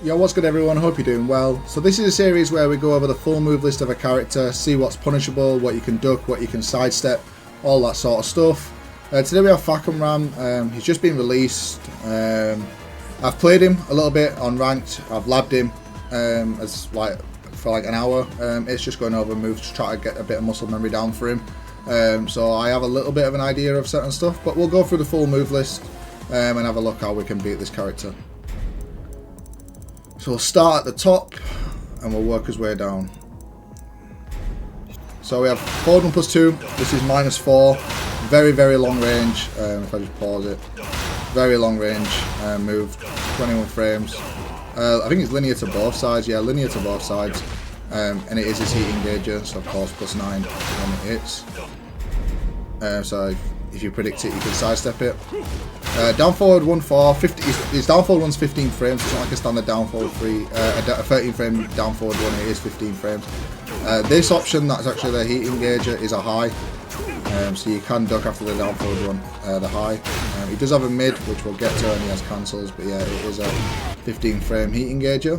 Yo, what's good everyone, hope you're doing well. So this is a series where we go over the full move list of a character, see what's punishable, what you can duck, what you can sidestep, all that sort of stuff. Today we have Fahkumram. He's just been released. I've played him a little bit on ranked, I've labbed him for like an hour. It's just going over moves to try to get a bit of muscle memory down for him. So I have a little bit of an idea of certain stuff, but we'll go through the full move list and have a look how we can beat this character. So we'll start at the top and we'll work his way down. So we have forward 1 plus 2, this is -4, very long range. If I just pause it, very long range move, 21 frames. I think it's linear to both sides, yeah, linear to both sides. And it is his heat engager, so of course +9 when it hits. So if you predict it, you can sidestep it. Down forward 1-4, his down forward one's 15 frames, it's not like a standard down forward 3, a 13 frame down forward one, it is 15 frames. This option, that's actually the heat engager, is a high, so you can duck after the down forward one, the high. He does have a mid, which we'll get to, and he has cancels, but yeah, it is a 15 frame heat engager.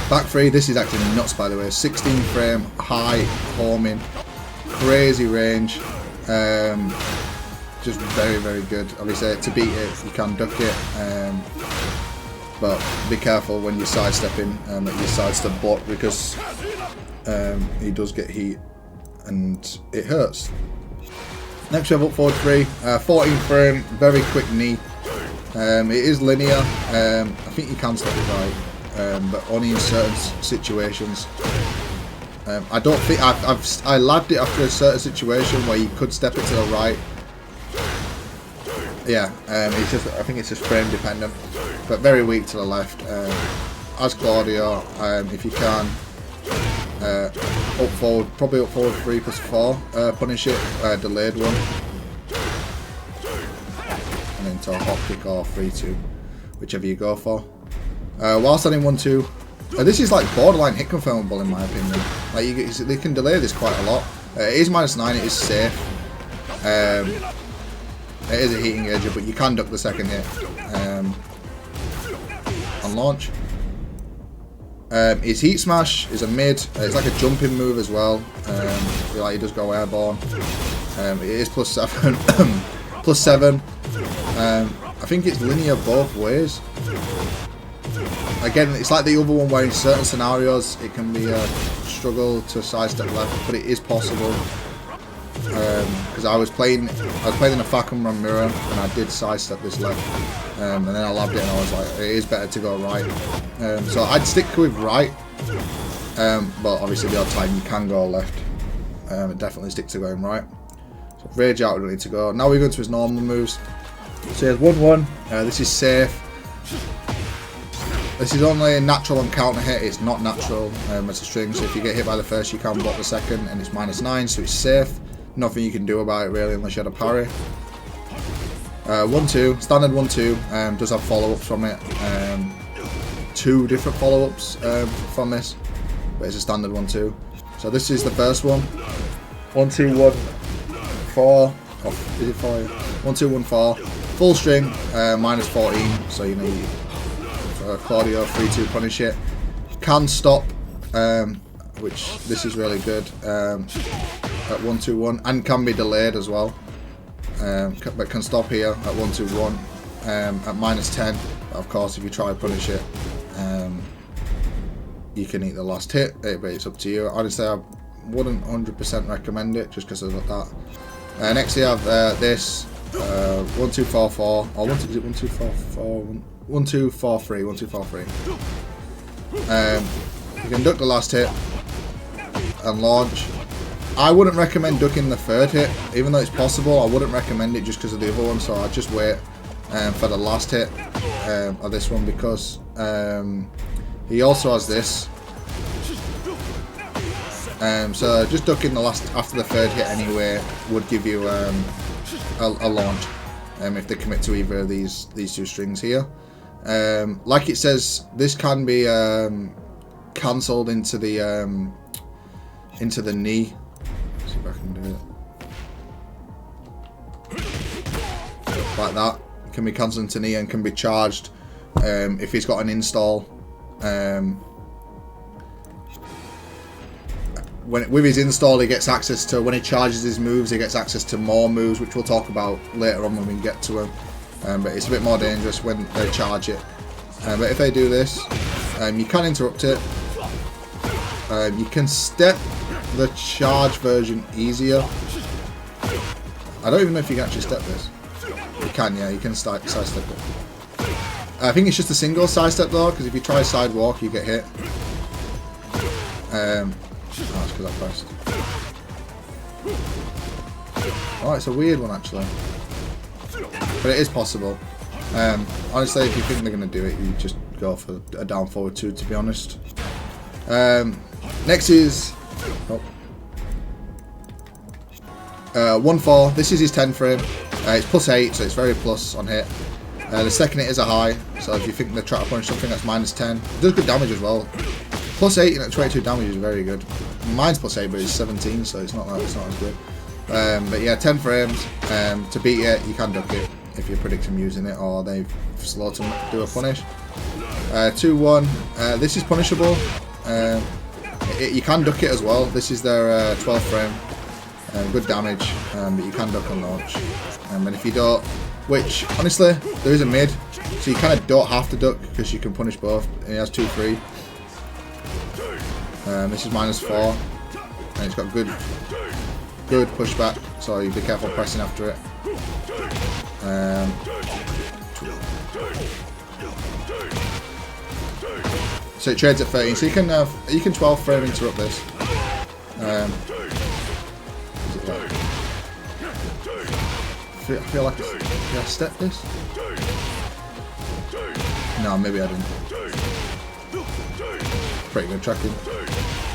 Back 3, this is actually nuts by the way, 16 frame, high, homing, crazy range. Just very good. Obviously to beat it you can duck it, but be careful when you're sidestepping that you sidestep block, because he does get heat and it hurts. Next we have up forward 3, 14 frame, very quick knee. It is linear. I think you can step it right, but only in certain situations. I don't think I labbed it after a certain situation where you could step it to the right. Yeah, it's just, I think it's just frame dependent, but very weak to the left. As Claudio, if you can, up forward, probably up forward 3 plus 4, punish it, delayed one, and then to a hop kick or 3-2, whichever you go for. While standing 1-2, this is like borderline hit confirmable in my opinion. Like they can delay this quite a lot. It is -9, it is safe. It is a heat engager, but you can duck the second hit on launch. His heat smash is a mid. It's like a jumping move as well. Like he does go airborne. It is +7. +7. I think it's linear both ways. Again, it's like the other one where in certain scenarios it can be a struggle to sidestep left, but it is possible. Because I was playing in a Fahkumram mirror and I did sidestep this left, and then I labbed it and I was like, it is better to go right. So I'd stick with right, but obviously the odd time you can go left. Definitely stick to going right. So rage out, we don't need to go. Now we go to his normal moves. So he has 1-1. This is safe. This is only natural on counter hit, it's not natural as a string, so if you get hit by the first you can block the second, and it's -9, so it's safe. Nothing you can do about it really unless you had a parry. 1-2, standard 1-2, does have follow-ups from it. 2 different follow-ups from this, but it's a standard 1-2. So this is the first one. 1-2-1-4. Oh, is it 4? 1-2-1-4. Full string, -14, so you know Claudio 3-2 punish it. Can stop, which this is really good. At 1-2-1, and can be delayed as well, but can stop here at 1-2-1 at -10. Of course if you try to punish it, you can eat the last hit, but it's up to you. Honestly I wouldn't 100% recommend it just because of that. Next we have this 1-2-4-4, or 1-2-4-3. You can duck the last hit and launch. I wouldn't recommend ducking the third hit, even though it's possible. I wouldn't recommend it just because of the other one, so I'd just wait for the last hit of this one, because he also has this. So just ducking the last after the third hit anyway would give you a launch if they commit to either of these 2 strings here. Like it says, this can be cancelled into the knee. Let's see if I can do it like that. It can be cancelled into knee and can be charged if he's got an install. With his install, he gets access to, when he charges his moves, he gets access to more moves, which we'll talk about later on when we get to him. But it's a bit more dangerous when they charge it. But if they do this, you can interrupt it. You can step the charge version easier. I don't even know if you can actually step this. You can, yeah, you can sidestep it. I think it's just a single sidestep though, because if you try sidewalk, you get hit. Oh, it's because I pressed. Oh, it's a weird one actually. But it is possible. Honestly, if you think they're going to do it, you just go for a down forward 2, to be honest. Next is 1-4. This is his 10 frame. It's +8, so it's very plus on hit. The second hit is a high, so if you think they're trying to punish something, that's -10. It does good damage as well. +8 and 22 damage is very good. Mine's +8, but it's 17, so it's not as good. But yeah, 10 frames. To beat it, you can duck it if you predict him using it, or they've slowed to do a punish. 2-1. This is punishable. You can duck it as well. This is their 12 frame. Good damage, but you can duck and launch. And if you don't, which honestly there is a mid, so you kind of don't have to duck because you can punish both. And he has 2-3. This is -4, and it's got good pushback, so you be careful pressing after it. So it trades at 13, so you can 12 frame interrupt this. Is it like, I feel like did I step this? No, maybe I didn't. Pretty good tracking.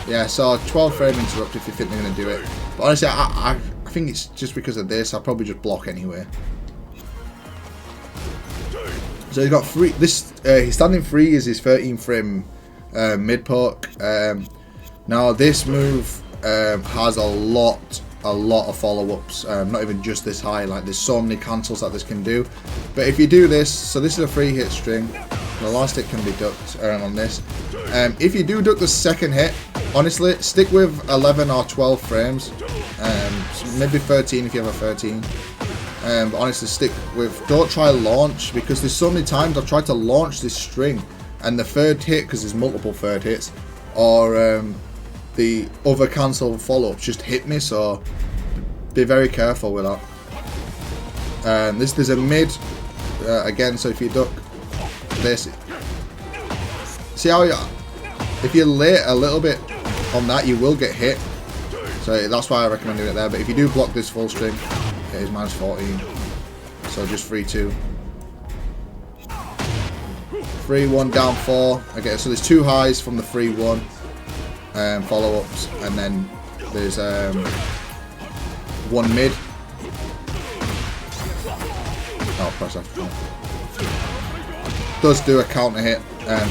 Yeah, so 12 frame interrupt if you think they're going to do it. But honestly, I think it's just because of this. I'll probably just block anyway. So he's got free. This his standing free is his 13 frame mid poke. Now this move has a lot of follow-ups. Not even just this high. Like there's so many cancels that this can do. But if you do this, so this is a free hit string. The last hit can be ducked on this. If you do duck the second hit, honestly, stick with 11 or 12 frames. Maybe 13 if you have a 13. But honestly, stick with. Don't try launch, because there's so many times I've tried to launch this string, and the third hit, because there's multiple third hits, or the other cancel follow-ups just hit me. So be very careful with that. There's a mid again. So if you duck this, see how if you're late a little bit on that, you will get hit. So that's why I recommend doing it there. But if you do block this full string, it is -14. So just 3-2. 3-1 down 4. Okay, so there's 2 highs from the 3-1 follow-ups, and then there's 1 mid. Oh, press after. Does do a counter hit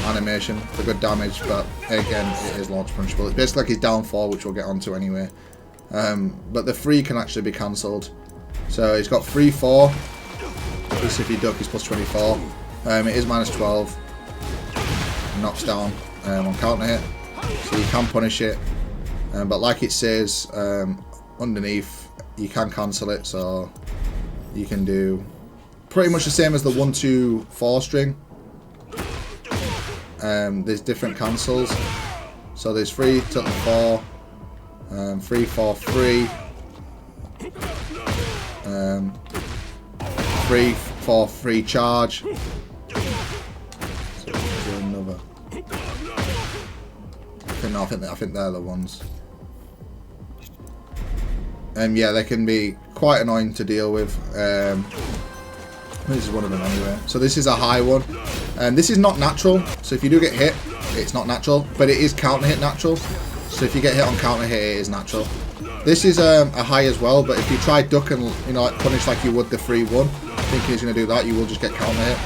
animation for good damage, but again, it is launch punishable. It's basically like his down 4, which we'll get onto anyway. But the 3 can actually be cancelled. So he's got 3-4. This, if you duck, is +24. It is -12. Knocks down on counter hit, so you can punish it. But like it says underneath, you can cancel it. So you can do pretty much the same as the 1-2-4 string. There's different cancels. So there's 3 to the 4, 3-4-3, 3-4-3 charge. So another. I think they're the ones. Yeah, they can be quite annoying to deal with. This is one of them anyway. So this is a high one. This is not natural. So if you do get hit, it's not natural. But it is counter hit natural. So if you get hit on counter hit, it is natural. This is a high as well. But if you try duck and like punish like you would the 3-1, thinking he's going to do that, you will just get counter hit.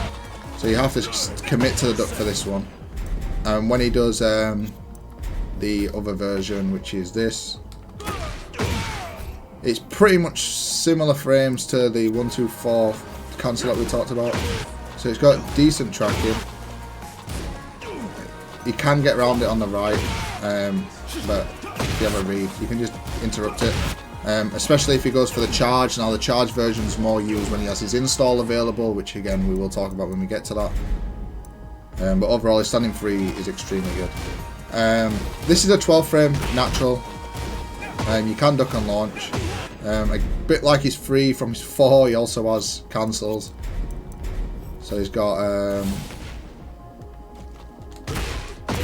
So you have to commit to the duck for this one. When he does the other version, which is this, it's pretty much similar frames to the 1-2-4 cancel that we talked about. So it's got decent tracking. You can get around it on the right, but if you have a read, you can just interrupt it. Especially if he goes for the charge. Now the charge version is more used when he has his install available, which again we will talk about when we get to that. But overall his standing free is extremely good. This is a 12 frame natural. You can duck and launch. A bit like his free from his 4, he also has cancels. So he's got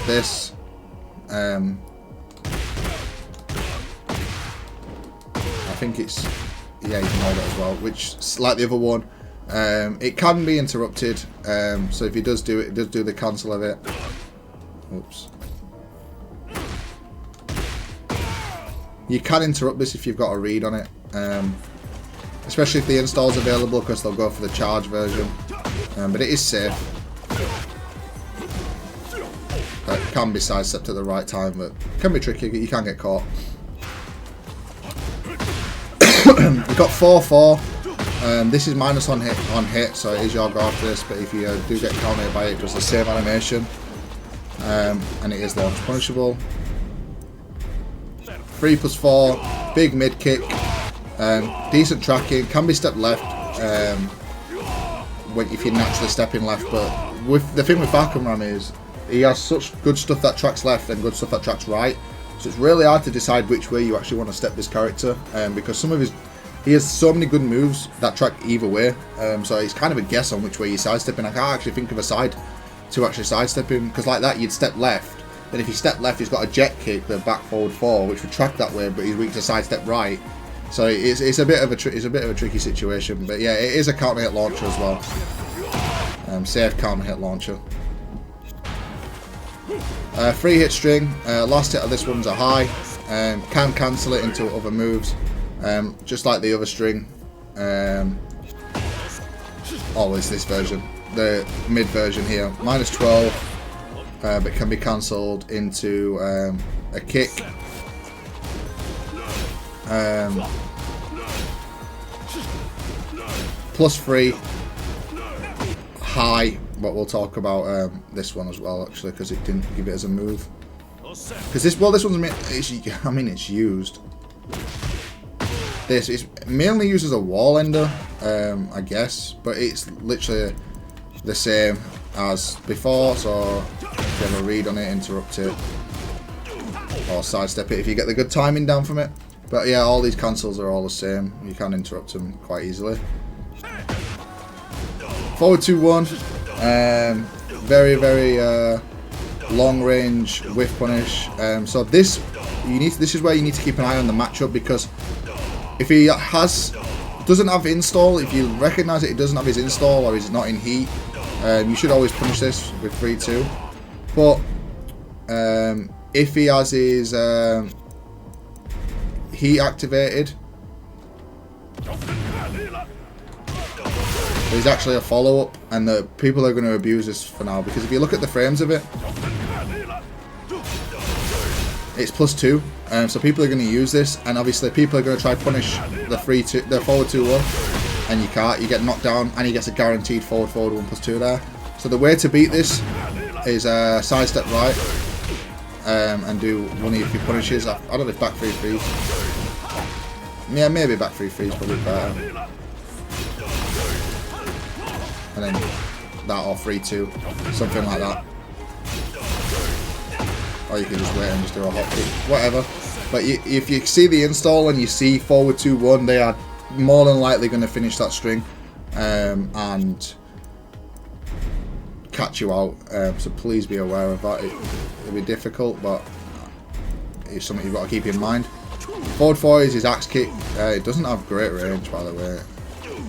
this. I think it's, yeah, you can hold it as well, which, like the other one, it can be interrupted. So if he does do it, does do the cancel of it. Oops. You can interrupt this if you've got a read on it, especially if the install is available, because they'll go for the charge version. But it is safe. It can be sidestepped at the right time, but it can be tricky. You can get caught. We've got 4-4. This is minus on hit, so it is your go after this. But if you do get countered by it, it does the same animation, and it is launch punishable. 3+4, big mid kick, decent tracking, can be stepped left if you're naturally stepping left. But with the thing with Fahkumram is he has such good stuff that tracks left and good stuff that tracks right. So it's really hard to decide which way you actually want to step this character, because he has so many good moves that track either way. So it's kind of a guess on which way you're sidestepping. I can't actually think of a side to actually sidestep him, because like that you'd step left. Then if you step left, he's got a jet kick, the back forward 4, which would track that way, but he's weak to sidestep right. So it's a bit of a tricky situation. But yeah, it is a counter hit launcher as well. Safe counter hit launcher. Free hit string. Last hit of this one's a high. Can cancel it into other moves, just like the other string. Always this version, the mid version here, minus 12. But can be cancelled into a kick. +3 high, but we'll talk about this one as well actually, because it didn't give it as a move. Because this one's it's used. This is mainly used as a wall ender, I guess, but it's literally the same as before. So if you have a read on it, interrupt it, or sidestep it if you get the good timing down from it. But yeah, all these cancels are all the same. You can interrupt them quite easily. Forward 2-1, very long range whiff punish. So this is where you need to keep an eye on the matchup, because if he doesn't have install, if you recognise that he doesn't have his install or he's not in heat, you should always punish this with 3-2. But if he has his heat activated, there's actually a follow-up, and the people are going to abuse this for now, because if you look at the frames of it, it's +2, so people are going to use this, and obviously people are going to try punish the forward 2-1, and you can't. You get knocked down, and he gets a guaranteed forward 1+2 there. So the way to beat this is sidestep right, and do one of your punishes. I don't know if back 3-3s. Yeah, maybe back 3-3s probably better. And then that, or 3-2, something like that. Or you can just wait and just do a hot kick, whatever. But if you see the install and you see forward 2-1, they are more than likely going to finish that string and catch you out. So please be aware of that. It'll be difficult, but it's something you've got to keep in mind. Forward 4 is his axe kick. It doesn't have great range, by the way,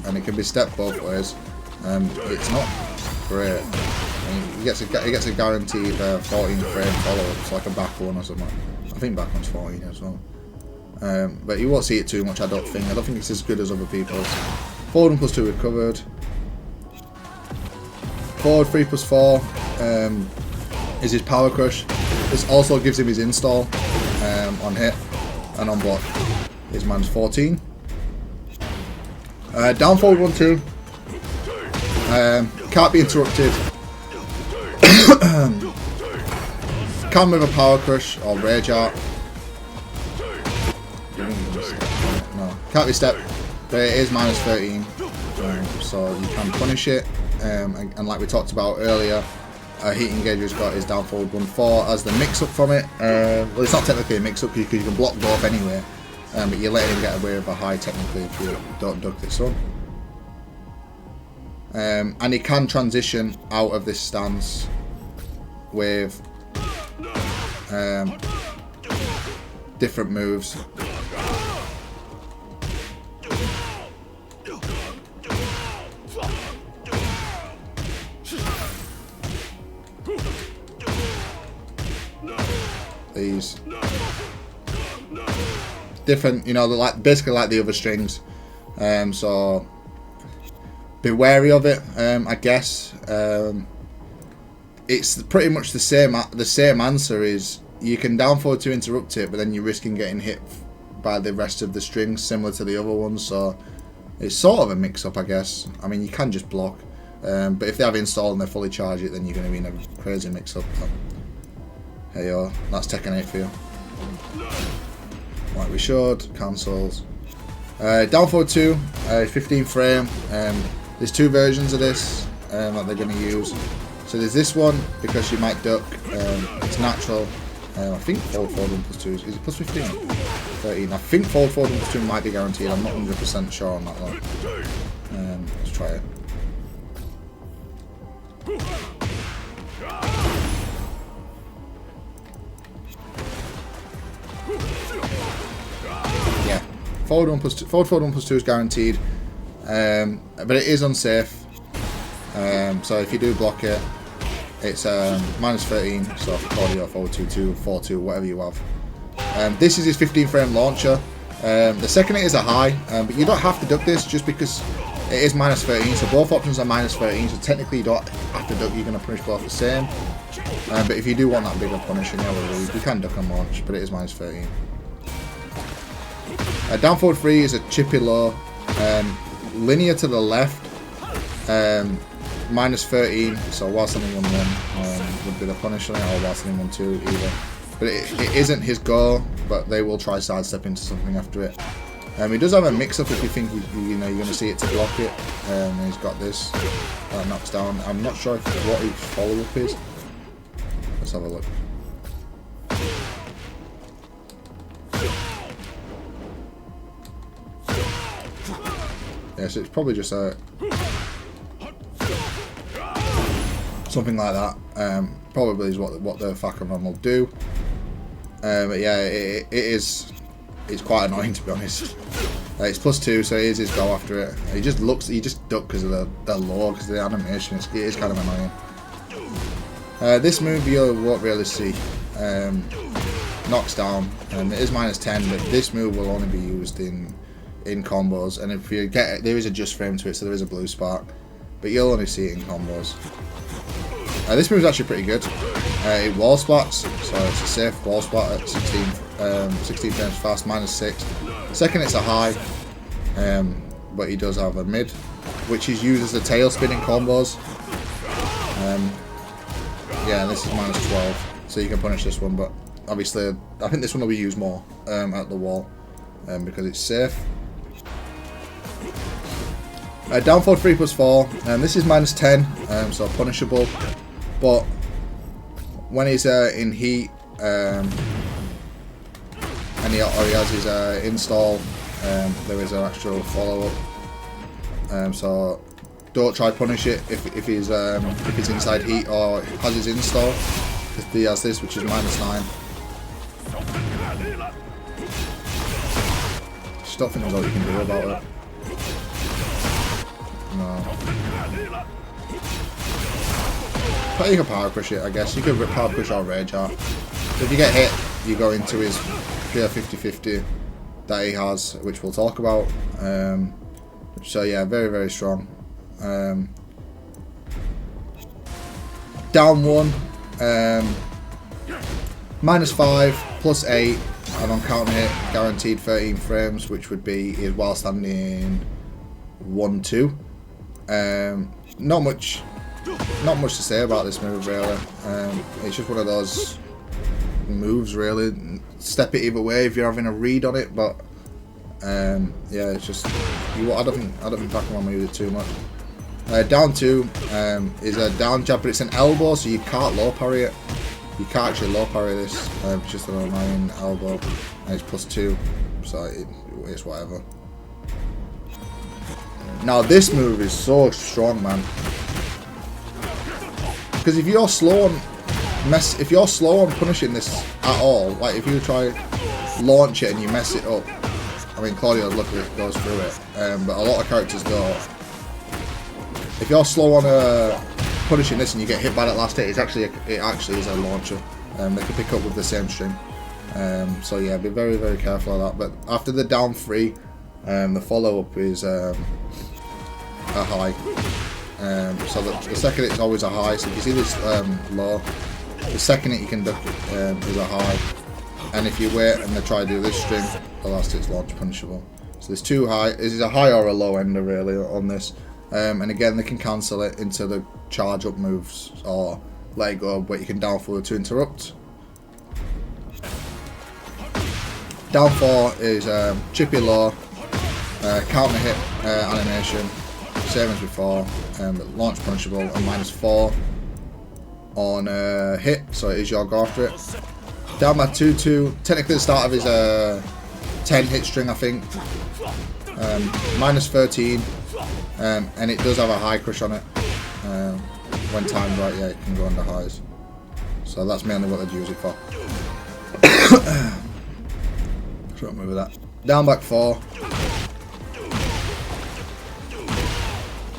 and it can be stepped both ways. It's not great. I mean, he gets a guaranteed 14 frame follow-up, so like a back one or something. I think back one's 14 as well. But you won't see it too much, I don't think. I don't think it's as good as other people's. Forward 1+2 recovered. Forward 3+4 is his power crush. This also gives him his install on hit, and on block is minus 14. Down forward 1-2. Can't be interrupted. Can with a power crush or rage art. No, can't be stepped, but it is minus 13, so you can punish it. And like we talked about earlier, Heat Engager's got his down forward 1-4 as the mix-up from it. Well, it's not technically a mix-up because you can block both anyway, but you're letting him get away with a high technically if you don't duck this one. And he can transition out of this stance with different moves. These different, you know, like basically like the other strings. So be wary of it. I guess it's pretty much the same. The same answer is you can down forward to interrupt it, but then you're risking getting hit by the rest of the strings, similar to the other ones. So it's sort of a mix-up, I guess. I mean, you can just block, but if they have installed and they fully charge it, then you're going to be in a crazy mix-up. Hey yo, that's Tekken 8 for you. Like we showed, cancels. Down forward 2, 15 frame. There's two versions of this that they're going to use. So there's this one because you might duck. It's natural. I think forward 1 plus 2 is it plus 15? 13. I think forward 1 plus 2 might be guaranteed. I'm not 100% sure on that one. Let's try it. Yeah, forward 1 plus 2. Forward 1 plus 2 is guaranteed, but it is unsafe. So if you do block it, it's minus 13. So for forward or forward 2-2, 4-2, whatever you have. This is his 15 frame launcher. The second it is a high, but you don't have to duck this just because it is minus 13. So both options are minus 13. So technically you don't have to duck. You're going to punish both the same. But if you do want that bigger punish, you can duck and launch, but it is minus 13. Down forward 3 is a chippy low. Linear to the left. Minus 13, so while standing 1-1 would be the punish on it, or while standing 1-2 either. But it isn't his goal, but they will try sidestep into something after it. He does have a mix-up if you think you're going to see it to block it. He's got this that knocks down. I'm not sure what his follow-up is. Let's have a look. Yeah, so it's probably just a something like that. Probably is what the Fahkumram will do. But yeah, it's quite annoying, to be honest. It's plus 2, so it is his go after it. He just ducked because of the low, because of the animation. It is kind of annoying. This move you won't really see. Knocks down. It is minus 10, but this move will only be used in combos. And if you get it, there is a just frame to it, so there is a blue spark. But you'll only see it in combos. This move is actually pretty good. It wall splats, so it's a safe wall splat at 16 frames fast, minus 6. Second, it's a high, but he does have a mid, which is used as a tail spin in combos. Yeah, and this is minus 12, so you can punish this one, but obviously, I think this one will be used more at the wall because it's safe. Down forward 3 plus 4, this is minus 10, so punishable. But when he's in heat and he has his install, there is an actual follow-up. So don't try punish it if he's inside heat or has his install. He has this, which is minus 9. Just don't think there's all you can do about it. No. But you can power push it, I guess. You could power push or rage art. If you get hit, you go into his pure 50-50 that he has, which we'll talk about. So yeah, very, very strong. Down 1, minus 5, plus 8, and on counter hit, guaranteed 13 frames, which would be his while standing 1-2. not much to say about this move really. It's just one of those moves really. Step it either way if you're having a read on it, but yeah, it's just I don't think Fahkumram will use it too much. Down 2 is a down jab, but it's an elbow, so you can't low parry it. You can't actually low parry this. It's just an annoying elbow, and it's +2, so it's whatever. Now this move is so strong, man. Because if you're slow on punishing this at all, like if you try launch it and you mess it up, I mean Claudio's luckily goes through it, but a lot of characters don't. If you're slow on punishing this and you get hit by that last hit, it actually is a launcher. They can pick up with the same string. So yeah, be very, very careful of that. But after the down 3, the follow up is a high. So the second hit is always a high. So if you see this low, the second hit you can duck is a high. And if you wait and they try to do this string, the last hit's launch punishable. So there's 2 high. This is a high or a low ender really on this. And again, they can cancel it into the charge up moves or let it go, but you can down forward to interrupt. Down 4 is chippy low, counter hit animation, same as before, launch punishable, and -4 on hit, so it is your go after it. Down by 2-2, technically the start of his 10 hit string, I think. -13. And it does have a high crush on it. When timed right, yeah, it can go under highs. So that's mainly what they'd use it for. Short move with that. Down back 4.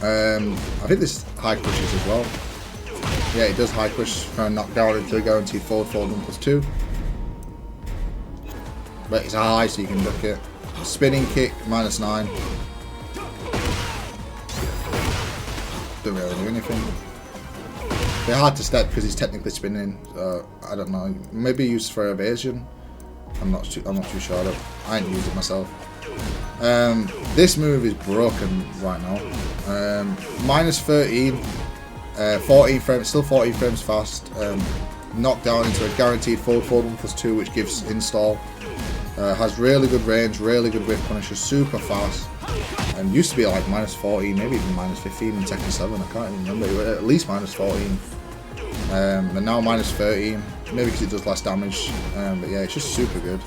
I think this high crushes as well. Yeah, it does high crush from knockdown into a guaranteed forward 1+2. But it's a high, so you can duck it. Spinning kick, -9. Don't really do anything. They're hard to step because he's technically spinning. So I don't know. Maybe used for evasion. I'm not too sure. I ain't used it myself. This move is broken right now. -13, 14 frames, still 14 frames fast. Knocked down into a guaranteed forward 1+2, which gives install. Has really good range, really good whiff punisher, super fast. Used to be like -14, maybe even -15 in Tekken 7. I can't even remember. It was at least -14. And now -13. Maybe because it does less damage. But yeah, it's just super good.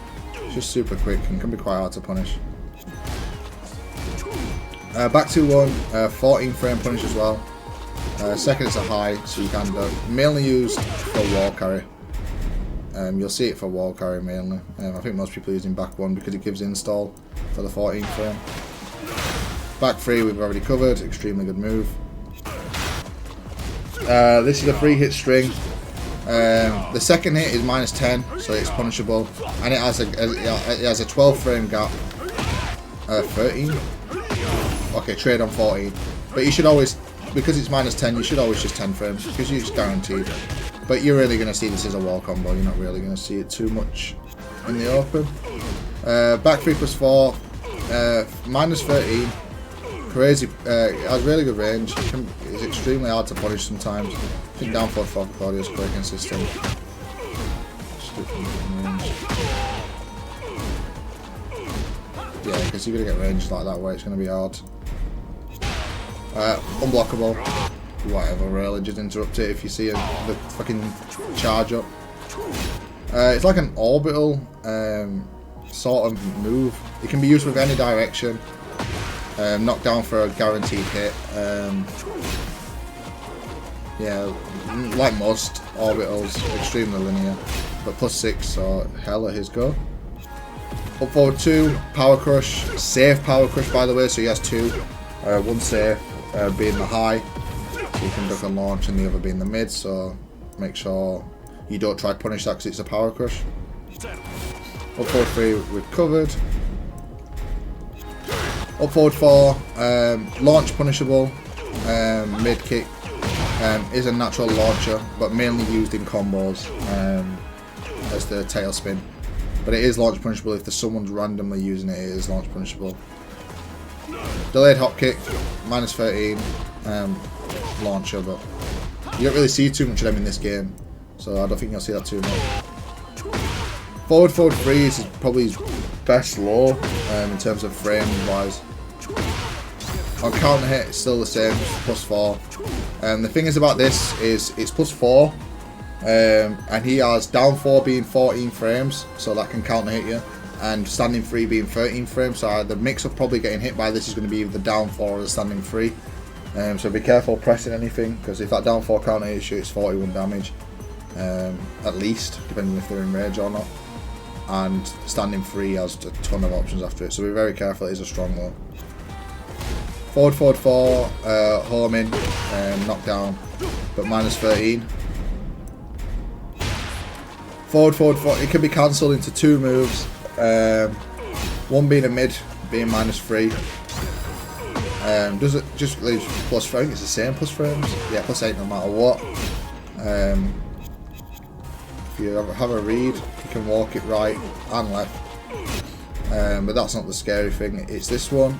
It's just super quick and can be quite hard to punish. Back to 1, 14 frame punish as well. Second it's a high, so you can do mainly used for wall carry. You'll see it for wall carry mainly. I think most people are using back 1 because it gives install for the 14 frame. Back 3 we've already covered, extremely good move. This is a 3-hit string. The second hit is -10, so it's punishable, and it has a 12 frame gap. 13. Okay, trade on 14. But you should always, because it's -10, you should always just 10 frames because you're just guaranteed. But you're really going to see this as a wall combo. You're not really going to see it too much in the open. Back 3+4, -13. Crazy. It has really good range. It's extremely hard to punish sometimes. I think down 4 for Claudio is quite consistent. Yeah, because you're going to get range like that way, it's going to be hard. Unblockable. Whatever, really, just interrupt it if you see the fucking charge up. It's like an orbital sort of move. It can be used with any direction. Knocked down for a guaranteed hit. Yeah, like most orbitals, extremely linear, but +6, so hell at his go. Up forward 2, power crush, safe power crush by the way, so he has 2. One safe being the high, so you can duck and launch, and the other being the mid, so make sure you don't try to punish that because it's a power crush. Up forward 3 we've covered. Up forward 4, launch punishable, mid kick is a natural launcher, but mainly used in combos as the tail spin. But it is launch punishable if there's someone's randomly using it. It is launch punishable. Delayed hop kick, -13. launcher, but you don't really see too much of them in this game, so I don't think you'll see that too much. Forward 3 is probably his best low in terms of frame wise. On counter hit, it's still the same, +4. And the thing is about this is it's +4, and he has down 4 being 14 frames, so that can counter hit you, and standing 3 being 13 frames. So the mix of probably getting hit by this is going to be either the down 4 or the standing 3. So be careful pressing anything, because if that down 4 counter hits you, it's 41 damage, at least, depending if they're in range or not. And standing 3 has a ton of options after it, so be very careful. It is a strong low. Forward 4, home in, knockdown, but -13. Forward 4, it can be cancelled into 2 moves. One being a mid, being -3. Does it just leaves +3? I think it's the same plus frames. Yeah, +8 no matter what. If you have a read, you can walk it right and left. But that's not the scary thing. It's this one.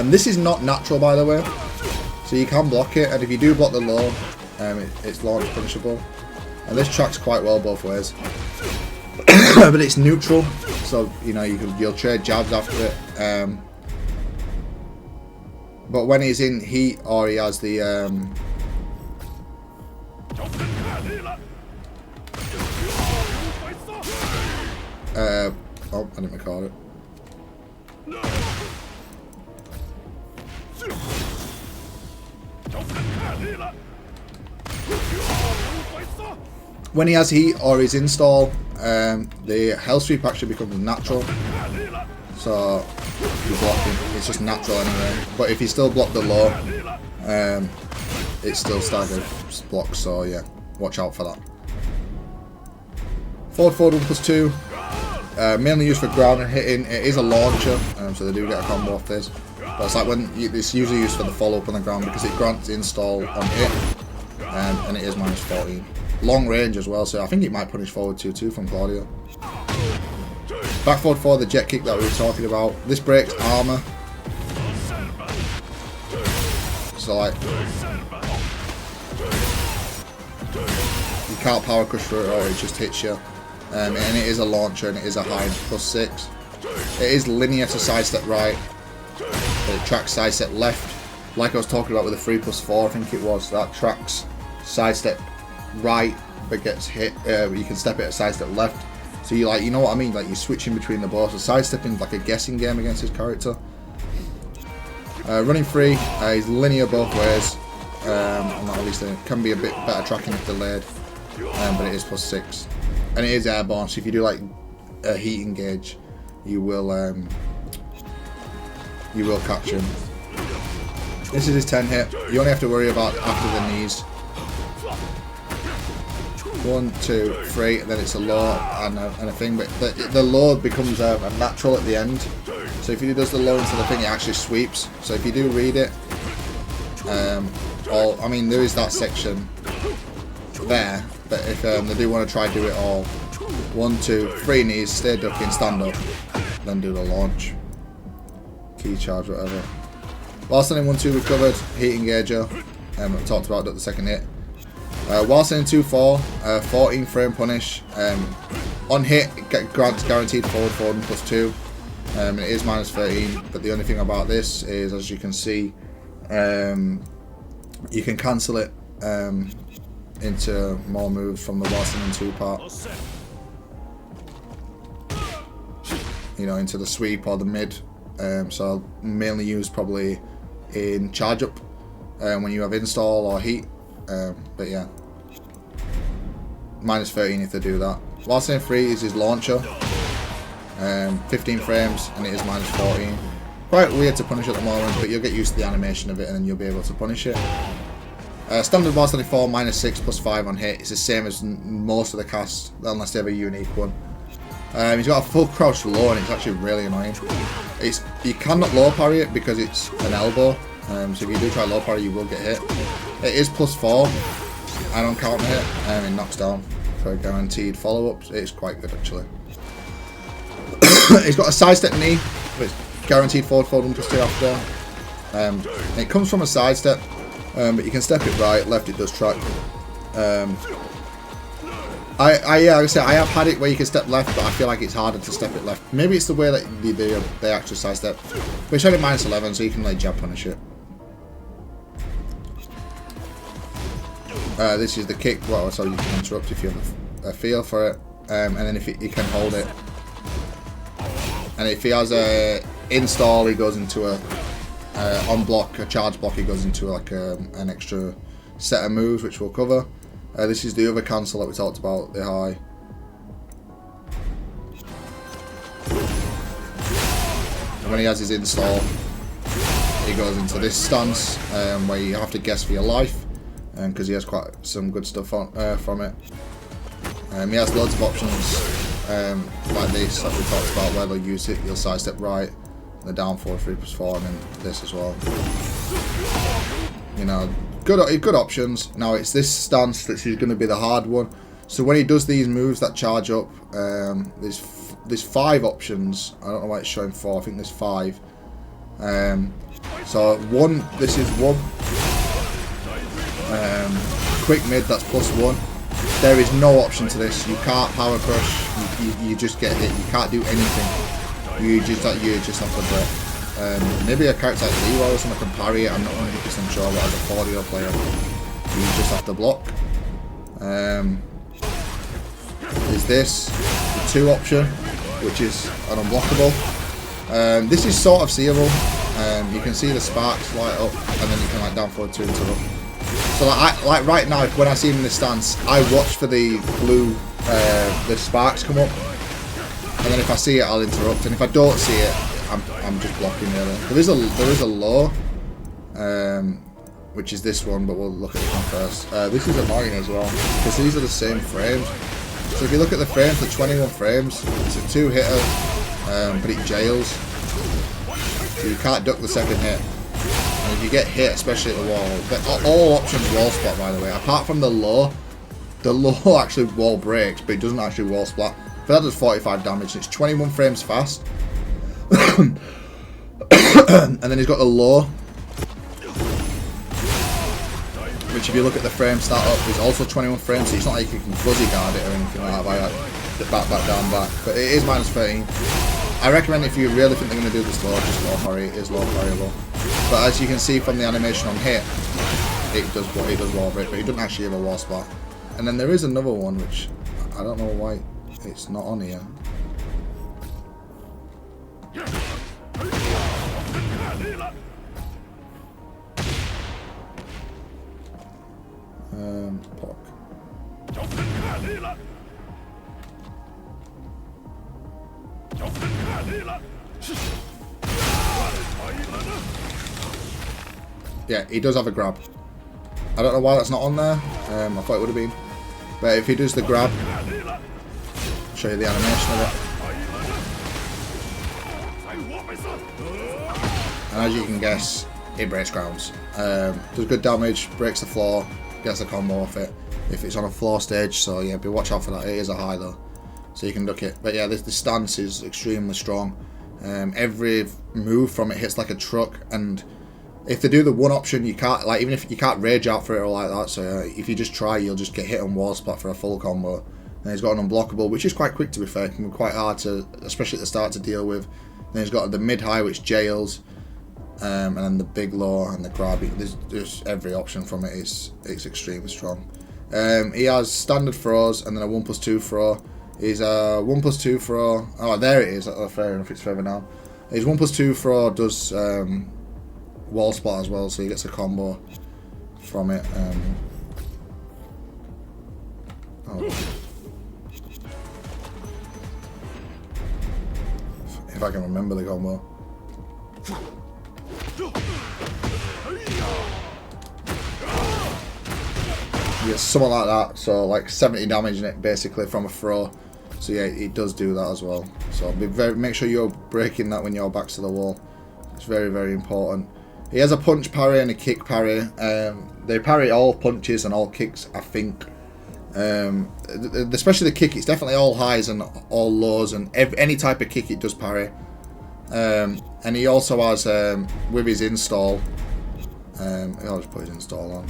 This is not natural, by the way, so you can block it, and if you do block the low, it's launch punishable. And this tracks quite well both ways, but it's neutral, so you know you'll trade jabs after it. But when he's in heat or he has the oh, I didn't record it. When he has heat or his install, the health sweep actually becomes natural. So you're blocking, it's just natural anyway. But if you still block the low, it's still staggered blocks. So yeah, watch out for that. Forward 1+2, mainly used for ground and hitting. It is a launcher, so they do get a combo off this. But it's like when it's usually used for the follow up on the ground because it grants install on hit, and it is -14. Long range as well, so I think it might punish forward 2 from Claudio. Back forward 4, the jet kick that we were talking about. This breaks armor. So like, you can't power crush through it or it just hits you. And it is a launcher and it is a high +6. It is linear to sidestep right. It tracks sidestep left. Like I was talking about with the 3+4, I think it was, that tracks sidestep right but gets hit. You can step it at sidestep left. So you you know what I mean? Like you're switching between the both. So sidestepping is like a guessing game against his character. Running free, he's linear both ways. And at least it can be a bit better tracking if delayed. But it is +6. And it is airborne, so if you do like a heat engage, you will catch him. This is his 10 hit. You only have to worry about after the knees. 1, 2, 3, and then it's a low and a thing. But the low becomes a natural at the end. So if he does the low into the thing, it actually sweeps. So if you do read it, I mean there is that section there. But if they do want to try do it all, 1, 2, 3 knees, stay ducking, stand up, then do the launch, key charge, whatever. While standing 1, 2 recovered, heat engager, I talked about the second hit. While standing 2, 4, 14 frame punish. On hit, grants guaranteed forward 1+2. It is -13, but the only thing about this is, as you can see, you can cancel it into more moves from the while standing 2 part. You know, into the sweep or the mid. So mainly used probably in charge up when you have install or heat. But yeah, -13 if they do that. While standing 3 is his launcher. 15 frames and it is -14. Quite weird to punish at the moment, but you'll get used to the animation of it and then you'll be able to punish it. Standard while standing 4, -6 +5 on hit. It's the same as most of the cast, unless they have a unique one. He's got a full crouch low and it's actually really annoying. You cannot low parry it because it's an elbow. So if you do try low parry, you will get hit. It is +4 and on counter hit, it knocks down for a guaranteed follow-up. It's quite good actually. He's got a sidestep knee, but it's guaranteed forward 1+2 after. It comes from a side step, but you can step it right, left it does track. Yeah, like I say, I have had it where you can step left, but I feel like it's harder to step it left. Maybe it's the way that the actual side step. But it's only -11, so you can like jab punish it. This is the kick, well, so you can interrupt if you have a feel for it, and then if you can hold it. And if he has a install, he goes into a on block, a charge block, he goes into like an extra set of moves, which we'll cover. This is the other cancel that we talked about, the high. And when he has his install, he goes into this stance where you have to guess for your life, because he has quite some good stuff on, from it. He has loads of options like this, like we talked about, where they'll use it. You'll sidestep right, the down 4, 3+4, and then this as well. You know, good options. Now it's this stance that's going to be the hard one. So when he does these moves that charge up, there's 5 options. I don't know why it's showing 4. I think there's 5. So this is 1. Quick mid, that's +1. There is no option to this. You can't power crush. You just get hit. You can't do anything. You just have to block. Maybe a character like Leroy or something can parry it. I'm not 100% sure, but as a 4-year player, you just have to block. There's this, the 2 option, which is an unblockable. This is sort of seeable. You can see the sparks light up, and then you can like down forward to interrupt. So like right now, when I see him in this stance, I watch for the blue, the sparks come up, and then if I see it, I'll interrupt, and if I don't see it, I'm just blocking really. There is a low, which is this one, but we'll look at this one first. This is annoying as well, because these are the same frames. So if you look at the frames, the 21 frames, it's a 2-hitter, but it jails. So you can't duck the second hit. And if you get hit, especially at the wall, all options wall splat, by the way. Apart from the low actually wall breaks, but it doesn't actually wall splat. But that does 45 damage, and it's 21 frames fast. And then he's got the low, which if you look at the frame start up is also 21 frames, so it's not like you can fuzzy guard it or anything like that by like the back, down, back. But it is -13. I recommend if you really think they're going to do this low, just low parry. It is low parryable. But as you can see from the animation on hit, it does wall break, but it doesn't actually have a wall splat. And then there is another one which I don't know why it's not on here. Pock. Yeah, he does have a grab. I don't know why that's not on there. I thought it would have been. But if he does the grab, I'll show you the animation of it. And as you can guess, it breaks grounds. Does good damage, breaks the floor, gets a combo off it. If it's on a floor stage, so yeah, be watch out for that. It is a high though, so you can duck it. But yeah, this stance is extremely strong. Every move from it hits like a truck, and if they do the one option, you can't, like, even if you can't rage out for it or like that. So if you just try, you'll just get hit on wall splat for a full combo. And he's got an unblockable, which is quite quick to be fair. It can be quite hard to, especially at the start, to deal with. Then he's got the mid high, which jails. And then the big low and the grab. There's every option from it is extremely strong. He has standard throws and then a 1+2 throw. He's a 1+2 throw. Oh, there it is. Oh, fair enough, it's further now. His 1+2 throw does wall splat as well, so he gets a combo from it. If I can remember the combo. Yeah, something like that. So like 70 damage in it basically from a throw. So yeah, it does do that as well. So make sure you're breaking that when your back's to the wall. It's very, very important. He has a punch parry and a kick parry. They parry all punches and all kicks, I think. Especially the kick, it's definitely all highs and all lows, and any type of kick it does parry. And And he also has, with his install, I'll just put his install on.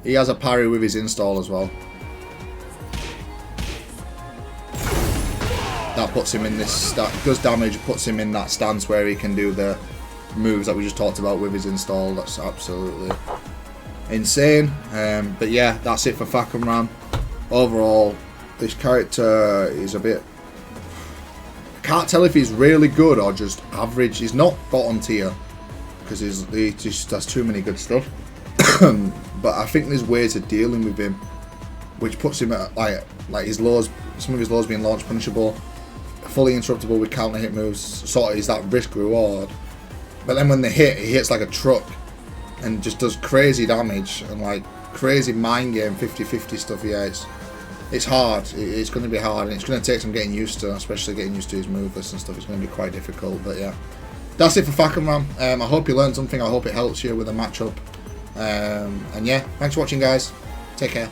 He has a parry with his install as well. That puts him in this, that does damage, puts him in that stance where he can do the moves that we just talked about with his install. That's absolutely insane. But yeah, that's it for Fahkumram. Overall, this character is a bit... I can't tell if he's really good or just average. He's not bottom tier because he just has too many good stuff. But I think there's ways of dealing with him, which puts him at like his lows, some of his lows being launch punishable, fully interruptible with counter hit moves. Sort of is that risk reward. But then when they hit, he hits like a truck and just does crazy damage and like crazy mind game 50-50 stuff. Yeah, it's hard. It's going to be hard, and it's going to take some getting used to, especially getting used to his move list and stuff. It's going to be quite difficult. But yeah, that's it for Fahkumram. I hope you learned something. I hope it helps you with a matchup. And yeah, thanks for watching, guys. Take care.